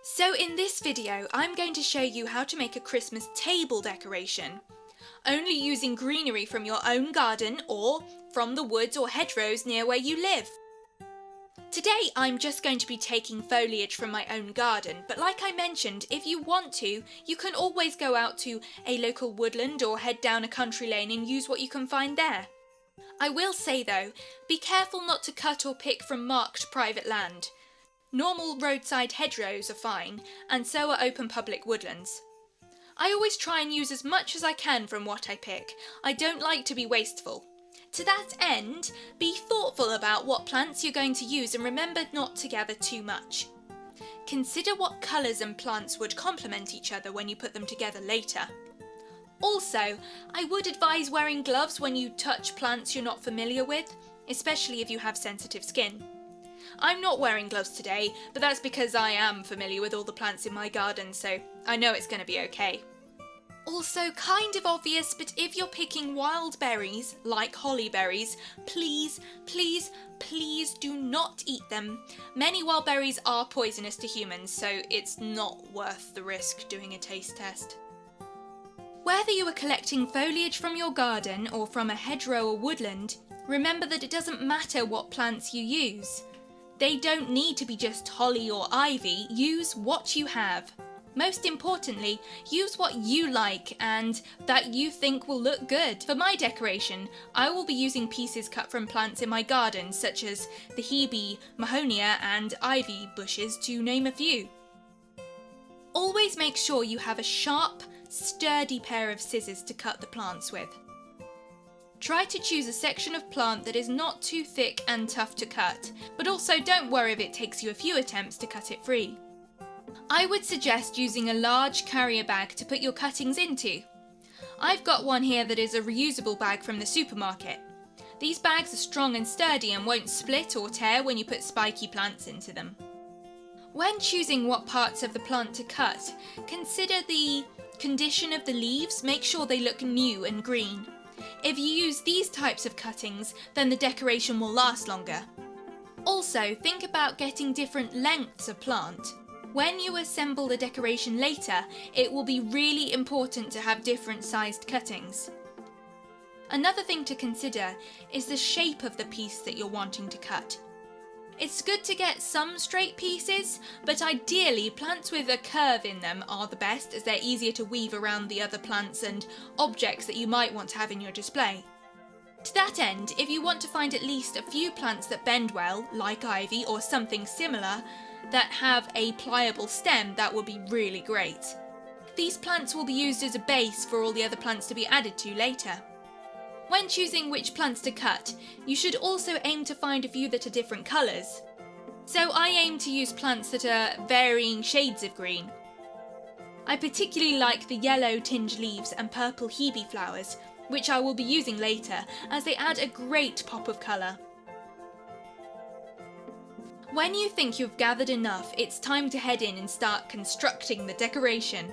So in this video, I'm going to show you how to make a Christmas table decoration, only using greenery from your own garden or from the woods or hedgerows near where you live. Today I'm just going to be taking foliage from my own garden, but like I mentioned, if you want to, you can always go out to a local woodland or head down a country lane and use what you can find there. I will say though, be careful not to cut or pick from marked private land. Normal roadside hedgerows are fine, and so are open public woodlands. I always try and use as much as I can from what I pick. I don't like to be wasteful. To that end, be thoughtful about what plants you're going to use and remember not to gather too much. Consider what colours and plants would complement each other when you put them together later. Also, I would advise wearing gloves when you touch plants you're not familiar with, especially if you have sensitive skin. I'm not wearing gloves today, but that's because I am familiar with all the plants in my garden, so I know it's going to be okay. Also, kind of obvious, but if you're picking wild berries, like holly berries, please do not eat them. Many wild berries are poisonous to humans, so it's not worth the risk doing a taste test. Whether you are collecting foliage from your garden or from a hedgerow or woodland, remember that it doesn't matter what plants you use. They don't need to be just holly or ivy, use what you have. Most importantly, use what you like and that you think will look good. For my decoration, I will be using pieces cut from plants in my garden, such as the hebe, mahonia and ivy bushes, to name a few. Always make sure you have a sharp, sturdy pair of scissors to cut the plants with. Try to choose a section of plant that is not too thick and tough to cut, but also don't worry if it takes you a few attempts to cut it free. I would suggest using a large carrier bag to put your cuttings into. I've got one here that is a reusable bag from the supermarket. These bags are strong and sturdy and won't split or tear when you put spiky plants into them. When choosing what parts of the plant to cut, consider the condition of the leaves, make sure they look new and green. If you use these types of cuttings, then the decoration will last longer. Also, think about getting different lengths of plant. When you assemble the decoration later, it will be really important to have different sized cuttings. Another thing to consider is the shape of the piece that you're wanting to cut. It's good to get some straight pieces, but ideally plants with a curve in them are the best as they're easier to weave around the other plants and objects that you might want to have in your display. To that end, if you want to find at least a few plants that bend well, like ivy or something similar, that have a pliable stem, that would be really great. These plants will be used as a base for all the other plants to be added to later. When choosing which plants to cut, you should also aim to find a few that are different colours. So I aim to use plants that are varying shades of green. I particularly like the yellow tinged leaves and purple hebe flowers, which I will be using later, as they add a great pop of colour. When you think you've gathered enough, it's time to head in and start constructing the decoration.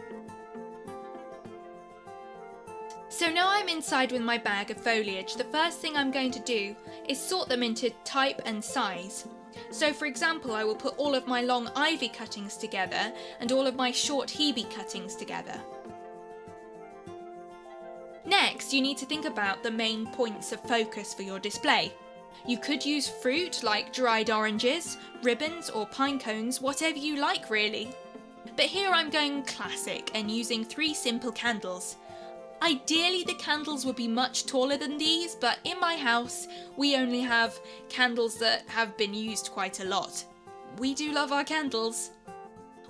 So now I'm inside with my bag of foliage, the first thing I'm going to do is sort them into type and size. So for example, I will put all of my long ivy cuttings together and all of my short hebe cuttings together. Next, you need to think about the main points of focus for your display. You could use fruit like dried oranges, ribbons or pine cones, whatever you like really. But here I'm going classic and using 3 simple candles. Ideally the candles would be much taller than these, but in my house we only have candles that have been used quite a lot. We do love our candles.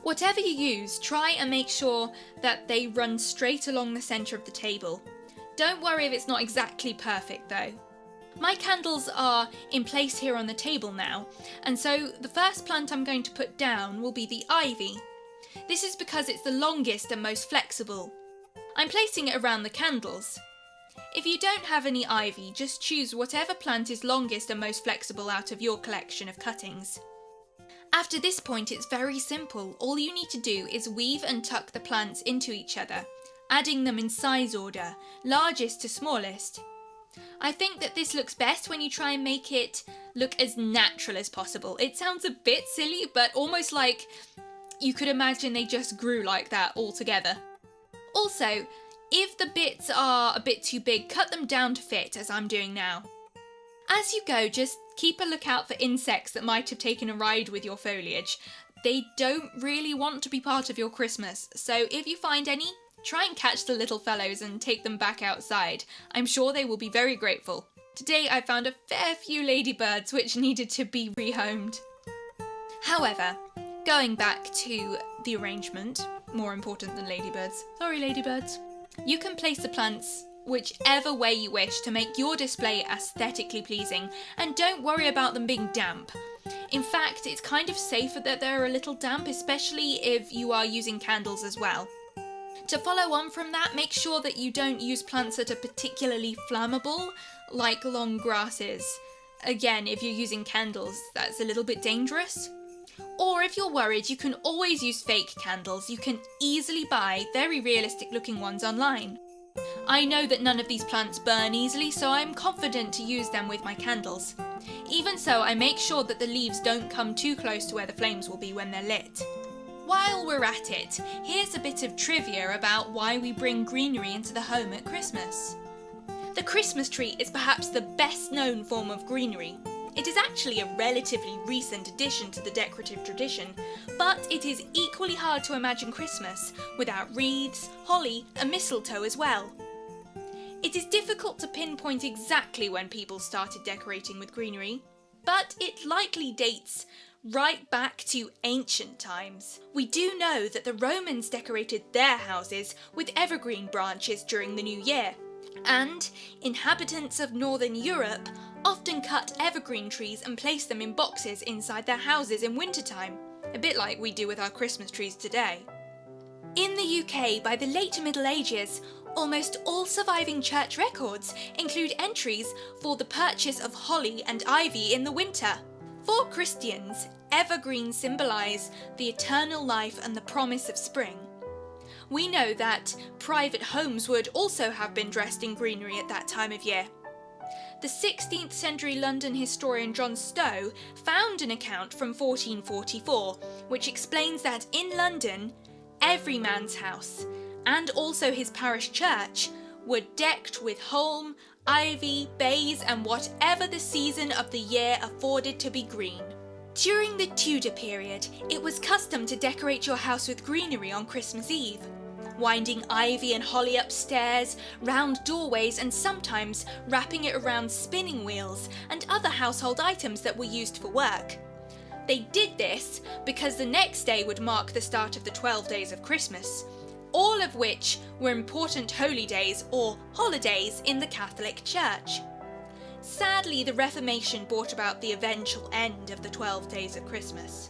Whatever you use, try and make sure that they run straight along the centre of the table. Don't worry if it's not exactly perfect though. My candles are in place here on the table now, and so the first plant I'm going to put down will be the ivy. This is because it's the longest and most flexible. I'm placing it around the candles. If you don't have any ivy, just choose whatever plant is longest and most flexible out of your collection of cuttings. After this point it's very simple. All you need to do is weave and tuck the plants into each other, adding them in size order, largest to smallest. I think that this looks best when you try and make it look as natural as possible. It sounds a bit silly, but almost like you could imagine they just grew like that all together. Also, if the bits are a bit too big, cut them down to fit, as I'm doing now. As you go, just keep a lookout for insects that might have taken a ride with your foliage. They don't really want to be part of your Christmas, so if you find any, try and catch the little fellows and take them back outside. I'm sure they will be very grateful. Today I found a fair few ladybirds which needed to be rehomed. However, going back to the arrangement, more important than ladybirds. Sorry ladybirds. You can place the plants whichever way you wish to make your display aesthetically pleasing, and don't worry about them being damp. In fact, it's kind of safer that they're a little damp, especially if you are using candles as well. To follow on from that, make sure that you don't use plants that are particularly flammable, like long grasses. Again, if you're using candles, that's a little bit dangerous. Or if you're worried, you can always use fake candles. You can easily buy very realistic looking ones online. I know that none of these plants burn easily, so I'm confident to use them with my candles. Even so, I make sure that the leaves don't come too close to where the flames will be when they're lit. While we're at it, here's a bit of trivia about why we bring greenery into the home at Christmas. The Christmas tree is perhaps the best known form of greenery. It is actually a relatively recent addition to the decorative tradition, but it is equally hard to imagine Christmas without wreaths, holly, and mistletoe as well. It is difficult to pinpoint exactly when people started decorating with greenery, but it likely dates right back to ancient times. We do know that the Romans decorated their houses with evergreen branches during the New Year, and inhabitants of Northern Europe often cut evergreen trees and placed them in boxes inside their houses in wintertime, a bit like we do with our Christmas trees today. In the UK, by the late Middle Ages, almost all surviving church records include entries for the purchase of holly and ivy in the winter. For Christians, evergreens symbolise the eternal life and the promise of spring. We know that private homes would also have been dressed in greenery at that time of year. The 16th century London historian John Stowe found an account from 1444 which explains that in London, every man's house, and also his parish church, were decked with holm, ivy, bays and whatever the season of the year afforded to be green. During the Tudor period, it was custom to decorate your house with greenery on Christmas Eve, winding ivy and holly upstairs, round doorways and sometimes wrapping it around spinning wheels and other household items that were used for work. They did this because the next day would mark the start of the 12 days of Christmas, all of which were important holy days or holidays in the Catholic Church. Sadly, the Reformation brought about the eventual end of the 12 days of Christmas.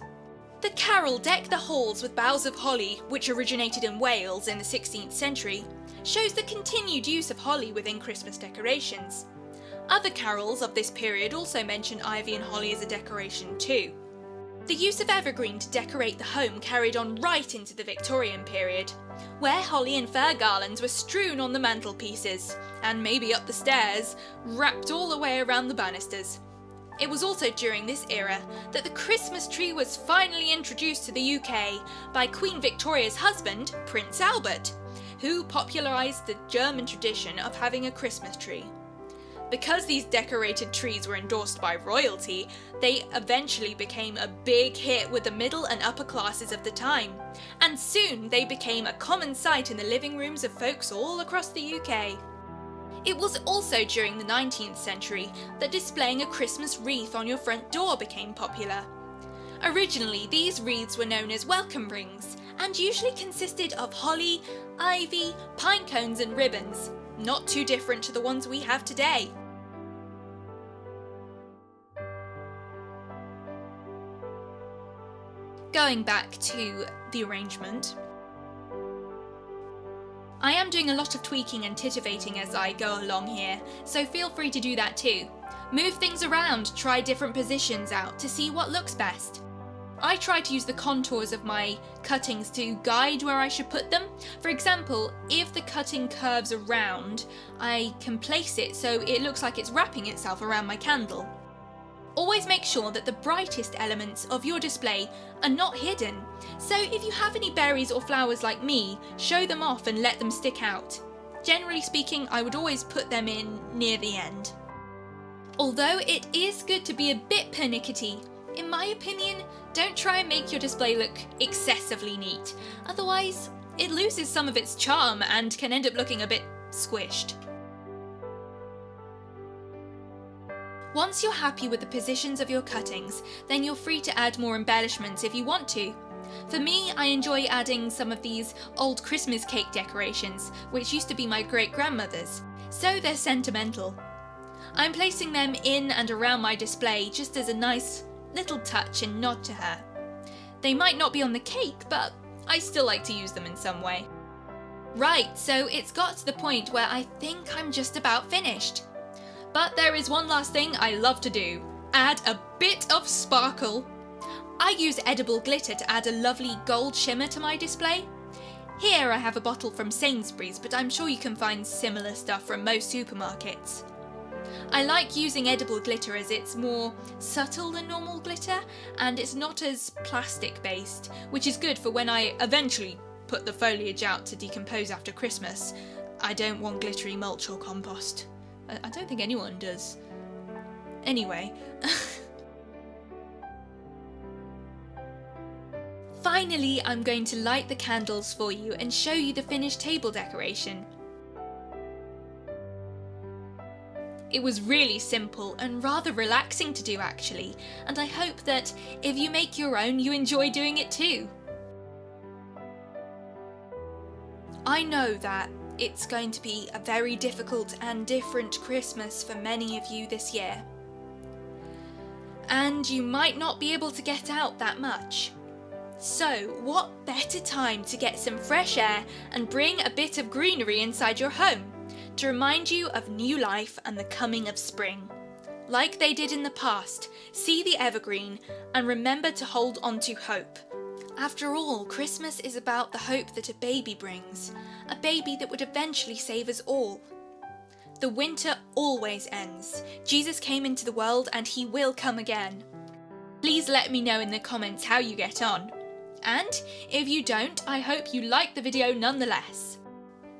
The carol Deck the Halls with Boughs of Holly, which originated in Wales in the 16th century, shows the continued use of holly within Christmas decorations. Other carols of this period also mention ivy and holly as a decoration too. The use of evergreen to decorate the home carried on right into the Victorian period, where holly and fir garlands were strewn on the mantelpieces, and maybe up the stairs, wrapped all the way around the banisters. It was also during this era that the Christmas tree was finally introduced to the UK by Queen Victoria's husband, Prince Albert, who popularised the German tradition of having a Christmas tree. Because these decorated trees were endorsed by royalty, they eventually became a big hit with the middle and upper classes of the time, and soon they became a common sight in the living rooms of folks all across the UK. It was also during the 19th century that displaying a Christmas wreath on your front door became popular. Originally, these wreaths were known as welcome rings, and usually consisted of holly, ivy, pine cones and ribbons, not too different to the ones we have today. Going back to the arrangement, I am doing a lot of tweaking and titivating as I go along here, so feel free to do that too. Move things around, try different positions out to see what looks best. I try to use the contours of my cuttings to guide where I should put them. For example, if the cutting curves around, I can place it so it looks like it's wrapping itself around my candle. Always make sure that the brightest elements of your display are not hidden. So if you have any berries or flowers like me, show them off and let them stick out. Generally speaking, I would always put them in near the end. Although it is good to be a bit pernickety, in my opinion, don't try and make your display look excessively neat. Otherwise, it loses some of its charm and can end up looking a bit squished. Once you're happy with the positions of your cuttings, then you're free to add more embellishments if you want to. For me, I enjoy adding some of these old Christmas cake decorations, which used to be my great-grandmother's, so they're sentimental. I'm placing them in and around my display just as a nice little touch and nod to her. They might not be on the cake, but I still like to use them in some way. Right, so it's got to the point where I think I'm just about finished. But there is one last thing I love to do: add a bit of sparkle. I use edible glitter to add a lovely gold shimmer to my display. Here I have a bottle from Sainsbury's, but I'm sure you can find similar stuff from most supermarkets. I like using edible glitter as it's more subtle than normal glitter, and it's not as plastic based, which is good for when I eventually put the foliage out to decompose after Christmas. I don't want glittery mulch or compost. I don't think anyone does. Anyway. Finally, I'm going to light the candles for you and show you the finished table decoration. It was really simple and rather relaxing to do actually, and I hope that if you make your own, you enjoy doing it too. I know that it's going to be a very difficult and different Christmas for many of you this year. And you might not be able to get out that much. So, what better time to get some fresh air and bring a bit of greenery inside your home to remind you of new life and the coming of spring. Like they did in the past, see the evergreen and remember to hold on to hope. After all, Christmas is about the hope that a baby brings, a baby that would eventually save us all. The winter always ends. Jesus came into the world and he will come again. Please let me know in the comments how you get on. And if you don't, I hope you like the video nonetheless.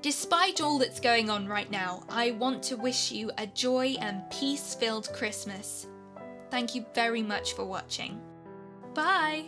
Despite all that's going on right now, I want to wish you a joy and peace-filled Christmas. Thank you very much for watching. Bye!